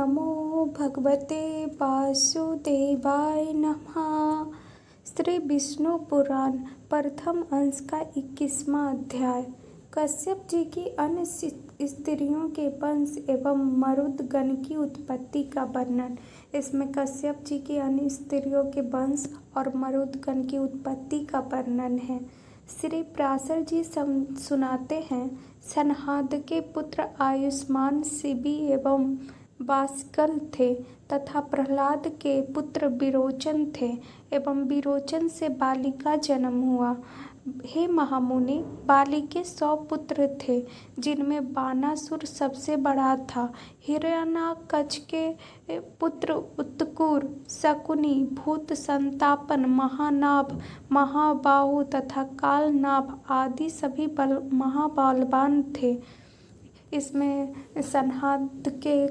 नमो भगवते वासुदेवाय नमः। श्री विष्णु पुराण प्रथम अंश का 21वां अध्याय। कश्यप जी की अन्य स्त्रियों के वंश एवं मरुदगण की उत्पत्ति का वर्णन। इसमें कश्यप जी की अन्य स्त्रियों के वंश और मरुदगण की उत्पत्ति का वर्णन है। श्री पराशर जी सुनाते हैं, सनहाद के पुत्र आयुष्मान, शिबी एवं बाष्कल थे तथा प्रहलाद के पुत्र विरोचन थे एवं विरोचन से बाली का जन्म हुआ। हे महामुनि, बाली के 100 पुत्र थे, जिनमें बानासुर सबसे बड़ा था। हिरण्याकश के पुत्र उत्तकुर, शकुनी, भूत संतापन, महानाभ, महाबाहु तथा कालनाभ आदि सभी महाबलवान थे। इसमें सनहाद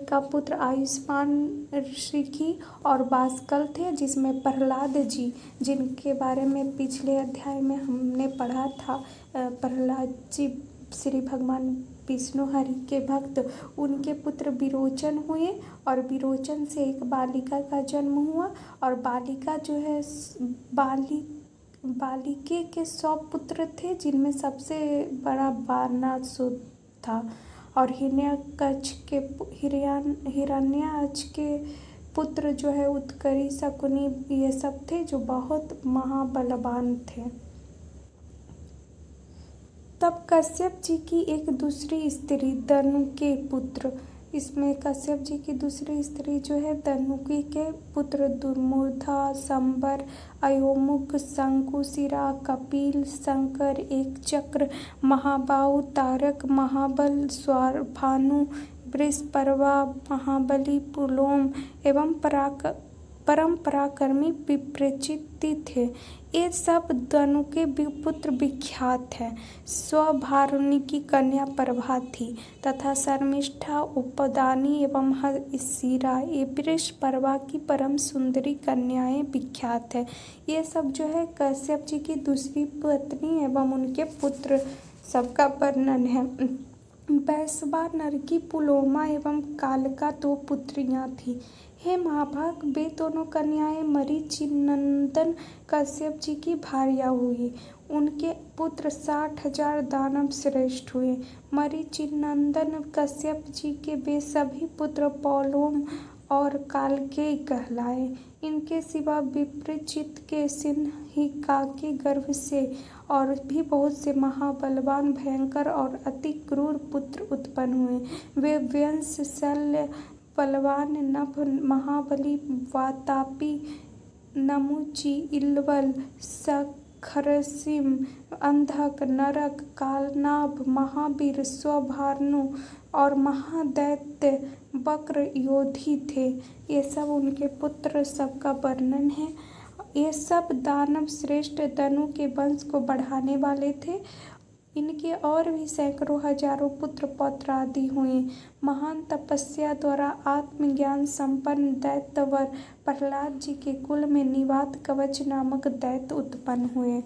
का पुत्र आयुष्मान ऋषि और बाष्कल थे, जिसमें प्रहलाद जी, जिनके बारे में पिछले अध्याय में हमने पढ़ा था। प्रहलाद जी श्री भगवान विष्णु हरि के भक्त, उनके पुत्र विरोचन हुए और विरोचन से एक बालिका का जन्म हुआ। और बालिका जो है बालिके के 100 पुत्र थे, जिनमें सबसे बड़ा बानासुर था। और हिरण्याक्ष के पुत्र जो है उत्करी, शकुनी, ये सब थे जो बहुत महाबलवान थे। तब कश्यप जी की एक दूसरी स्त्री दनु के पुत्र, इसमें कश्यप जी की दूसरी स्त्री जो है दनुकी के पुत्र दुर्मुधा, संबर, अयोमुख, शंकुशिरा, कपिल, शंकर, एक चक्र, महाबाहु, तारक, महाबल, स्वारभानु, वृषपर्वा, महाबली, पुलोम एवं परम पराक्रमी विप्रचित्ति थे। ये सब दनु के पुत्र विख्यात हैं। स्वभारुणी की कन्या प्रभा थी तथा शर्मिष्ठा, उपदानी एवं हरशिरा, ये वृषपर्वा की परम सुंदरी कन्याएं विख्यात है। ये सब जो है कश्यप जी की दूसरी पत्नी एवं उनके पुत्र सबका वर्णन है। वैश्वा नर की पुलोमा एवं कालका 2 पुत्रियां थीं। हे महाभाग, वे दोनों कन्याएं मरीचिनंदन कश्यप जी की भार्या हुई। उनके पुत्र 60,000 दानव श्रेष्ठ हुए। मरीचिनंदन कश्यप जी के वे सभी पुत्र पौलोम और कालकेय कहलाए। इनके सिवा विप्रचित्त के सिंहिका के गर्भ से और भी बहुत से महाबलवान, भयंकर और अति क्रूर पुत्र उत्पन्न हुए। वे वंश शल्य, बलवान, नभ, महाबली, वातापी, नमुची, इल्वल, सखरसिम, अंधक, नरक, कालनाभ, महावीर, स्वभानु और महादैत्य वक्र योधी थे। ये सब उनके पुत्र सबका वर्णन है। ये सब दानव श्रेष्ठ दनु के वंश को बढ़ाने वाले थे। इनके और भी सैकड़ों हजारों पुत्र पौत्र आदि हुए। महान तपस्या द्वारा आत्मज्ञान संपन्न दैत्यवर प्रहलाद जी के कुल में निवात कवच नामक दैत्य उत्पन्न हुए।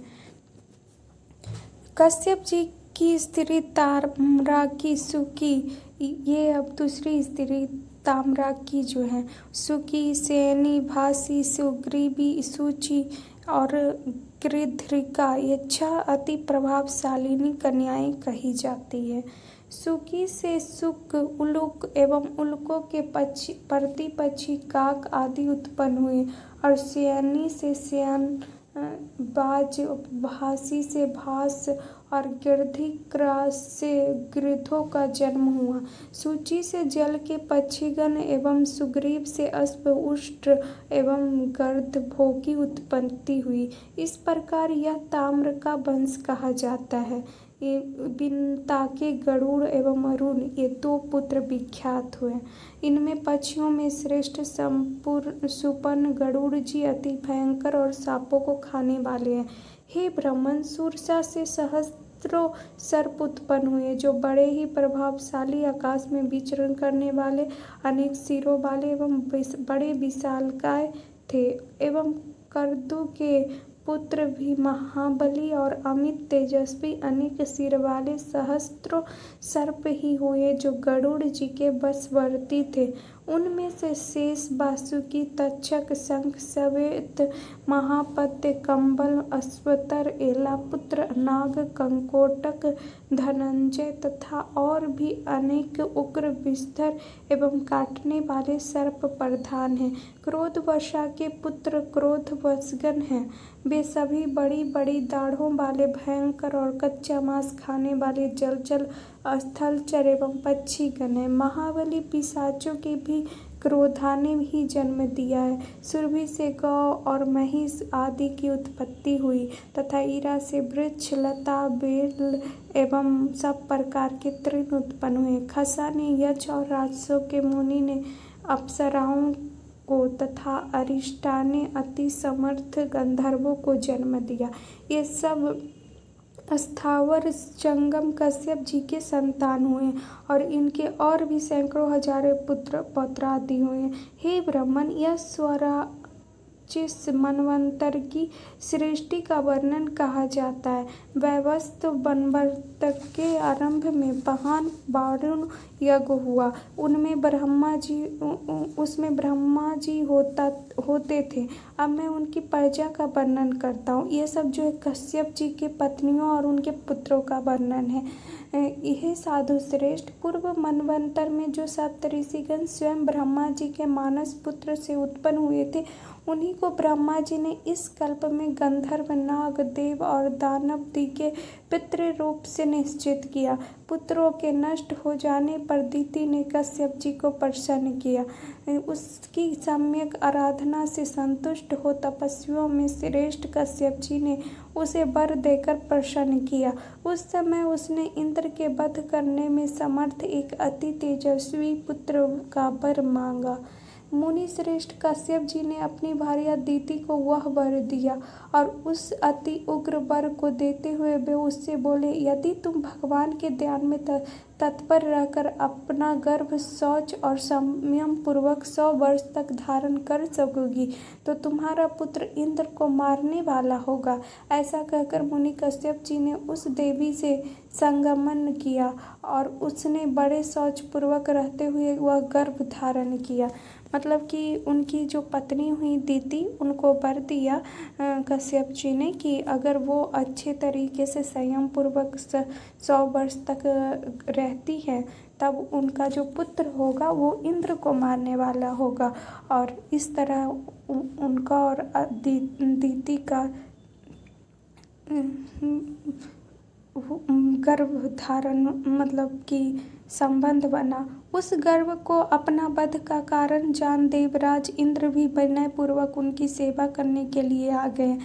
कश्यप जी की स्त्री ताम्राकी, सुकी, ये अब दूसरी स्त्री ताम्राकी जो है, सुकी, सेनी, भासी, सुग्रीवी, सूची और गृध्रिका, ये 6 अति प्रभावशालिनी कन्याएं कही जाती है। सुकी से सुक, उलुक एवं उल्कों के प्रति पक्षी, काक आदि उत्पन्न हुए। और सेनी से सेन, बाज, भासी से भास और गृध्रिका से गृधों का जन्म हुआ। सूची से जल के पक्षीगण एवं सुग्रीव से अश्व, उष्ट्र एवं गर्दभों की उत्पत्ति हुई। इस प्रकार यह ताम्र का वंश कहा जाता है। ये बिनताके, गरुड़ एवं अरुण, ये 2 पुत्र विख्यात हुए। इनमें पक्षियों में श्रेष्ठ सुपर्ण गरुड़ जी अति भयंकर और सांपों को खाने वाले हैं। हे ब्राह्मण, सूरसा से सहस्त्रों सर्प उत्पन्न हुए, जो बड़े ही प्रभावशाली, आकाश में विचरण करने वाले, अनेक सिरों वाले एवं बड़े विशालकाय थे। एवं कर्दू के पुत्र भी महाबली और अमित तेजस्वी, अनेक सिर वाले सहस्त्रों सर्प ही हुए, जो गरुड़ जी के वशवर्ती थे। उनमें से शेष, वासुकी, तक्षक, शंख, श्वेत, महापद्य, कंबल, अश्वतर, एलापुत्र, नाग, कंकोटक, धनंजय तथा और भी अनेक उग्र विषधर एवं काटने वाले सर्प प्रधान हैं। क्रोधवशा के पुत्र क्रोधवशगण हैं। वे सभी बड़ी बड़ी दाढ़ों वाले भयंकर और कच्चा मांस खाने वाले जलचर, स्थलचर एवं पक्षीगण हैं। महाबली पिशाचों के भी क्रोधा ने ही जन्म दिया है। सुरभि से गौ और महिष आदि की उत्पत्ति हुई तथा ईरा से वृक्ष, लता, बेल एवं सब प्रकार के तृण उत्पन्न हुए। खसा ने यक्ष और राक्षसों के, मुनि ने अप्सराओं को तथा अरिष्टा ने अति समर्थ गंधर्वों को जन्म दिया। ये सब स्थावर जंगम कश्यप जी के संतान हुए और इनके और भी सैकड़ों हजारों पुत्र पौत्रादि हुए। हे ब्राह्मण, यह स्वराचिस मनवंतर की सृष्टि का वर्णन कहा जाता है। वैवस्वत मनवंतर के आरंभ में महान वारुण यज्ञ हुआ। उसमें ब्रह्मा जी होते थे। अब मैं उनकी प्रजा का वर्णन करता हूँ। ये सब जो है कश्यप जी के पत्नियों और उनके पुत्रों का वर्णन है। यह साधु श्रेष्ठ, पूर्व मनवंतर में जो सप्तऋषिगण स्वयं ब्रह्मा जी के मानस पुत्र से उत्पन्न हुए थे, उन्हीं को ब्रह्मा जी ने इस कल्प में गंधर्व, नाग, देव और दानव दी के पितृ रूप से निश्चित किया। पुत्रों के नष्ट हो जाने पर दीति ने कश्यप जी को प्रसन्न किया। उसकी सम्यक आराधना से संतुष्ट हो तपस्वियों में श्रेष्ठ कश्यप जी ने उसे वर देकर प्रसन्न किया। उस समय उसने इंद्र के वध करने में समर्थ एक अति तेजस्वी पुत्र का वर मांगा। मुनि श्रेष्ठ कश्यप जी ने अपनी भार्या दीति को वह वर दिया और उस अति उग्र वर को देते हुए वे उससे बोले, यदि तुम भगवान के ध्यान में तत्पर रहकर अपना गर्भ शौच और संयम पूर्वक 100 वर्ष तक धारण कर सकोगी तो तुम्हारा पुत्र इंद्र को मारने वाला होगा। ऐसा कहकर मुनि कश्यप जी ने उस देवी से संगमन किया और उसने बड़े शौच पूर्वक रहते हुए वह गर्भ धारण किया। मतलब कि उनकी जो पत्नी हुई दीति, उनको वर दिया कश्यप जी ने कि अगर वो अच्छे तरीके से संयम पूर्वक 100 वर्ष तक रहती है तब उनका जो पुत्र होगा वो इंद्र को मारने वाला होगा। और इस तरह उनका और दीति का गर्भ धारण मतलब कि संबंध बना। उस गर्भ को अपना वध का कारण जान देवराज इंद्र भी विनय पूर्वक उनकी सेवा करने के लिए आ गए।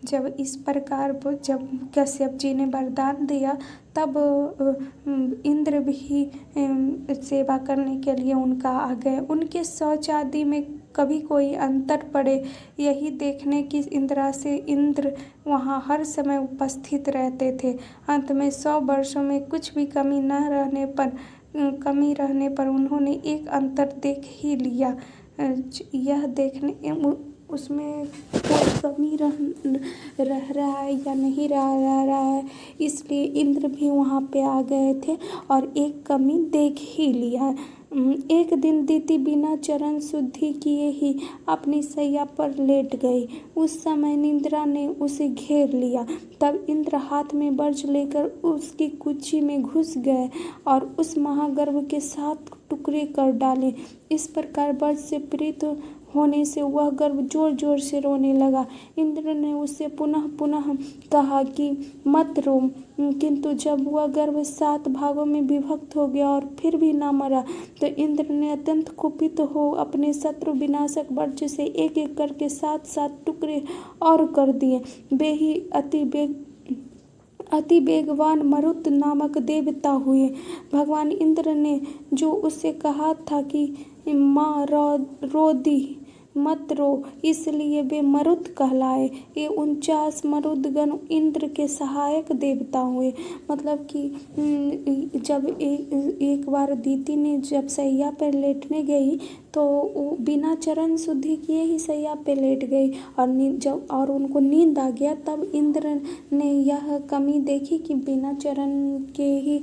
जब इस प्रकार जब कश्यप जी ने वरदान दिया तब इंद्र भी सेवा करने के लिए उनका आ गए। उनके शौच आदि में कभी कोई अंतर पड़े यही देखने की इंद्रा से इंद्र वहाँ हर समय उपस्थित रहते थे। अंत में 100 वर्षों में कुछ भी कमी रहने पर उन्होंने एक अंतर देख ही लिया। यह देखने उसमें कोई कमी रह रहा है या नहीं रह रहा है, इसलिए इंद्र भी वहाँ पे आ गए थे और एक कमी देख ही लिया। एक दिन दीति बिना चरण शुद्धि किए ही अपनी सैया पर लेट गई। उस समय निद्रा ने उसे घेर लिया। तब इंद्र हाथ में वज्र लेकर उसकी कुची में घुस गए और उस महागर्भ के 7 टुकड़े कर डाले। इस प्रकार वज्र से पीड़ित होने से वह गर्भ जोर जोर से रोने लगा। इंद्र ने उससे पुनः पुनः कहा कि मत रो, किंतु जब वह गर्भ 7 भागों में विभक्त हो गया और फिर भी न मरा तो इंद्र ने अत्यंत कुपित हो अपने शत्रु विनाशक वज्र से एक एक करके 7 टुकड़े और कर दिए। वे ही अति वेगवान मरुत नामक देवता हुए। भगवान इंद्र ने जो उससे कहा था कि माँ रोदी मत रो, इसलिए वे मरुत कहलाए। ये 49 मरुदगण इंद्र के सहायक देवता हुए। मतलब कि जब एक बार दीति ने जब सैया पर लेटने गई तो वो बिना चरण शुद्धि किए ही सैया पे लेट गई और उनको नींद आ गया। तब इंद्र ने यह कमी देखी कि बिना चरण के ही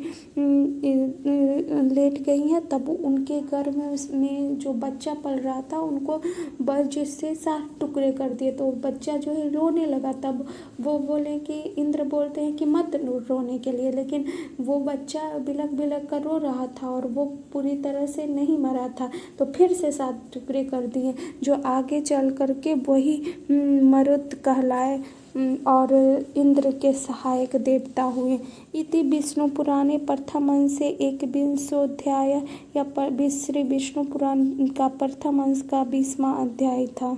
लेट गई हैं। तब उनके गर्भ में जो बच्चा पल रहा था उनको वज्र से 7 टुकड़े कर दिए। तो बच्चा जो है रोने लगा। तब वो बोले कि इंद्र बोलते हैं कि मत रोने के लिए, लेकिन वो बच्चा बिलख बिलख कर रो रहा था और वो पूरी तरह से नहीं मरा था। तो फिर से 7 टुकड़े कर दिए, जो आगे चल करके वही मरुत कहलाए और इंद्र के सहायक देवता हुए। इति विष्णु पुराणे प्रथम अंश से 21वां या श्री विष्णु पुराण का प्रथम अंश का 20वां अध्याय था।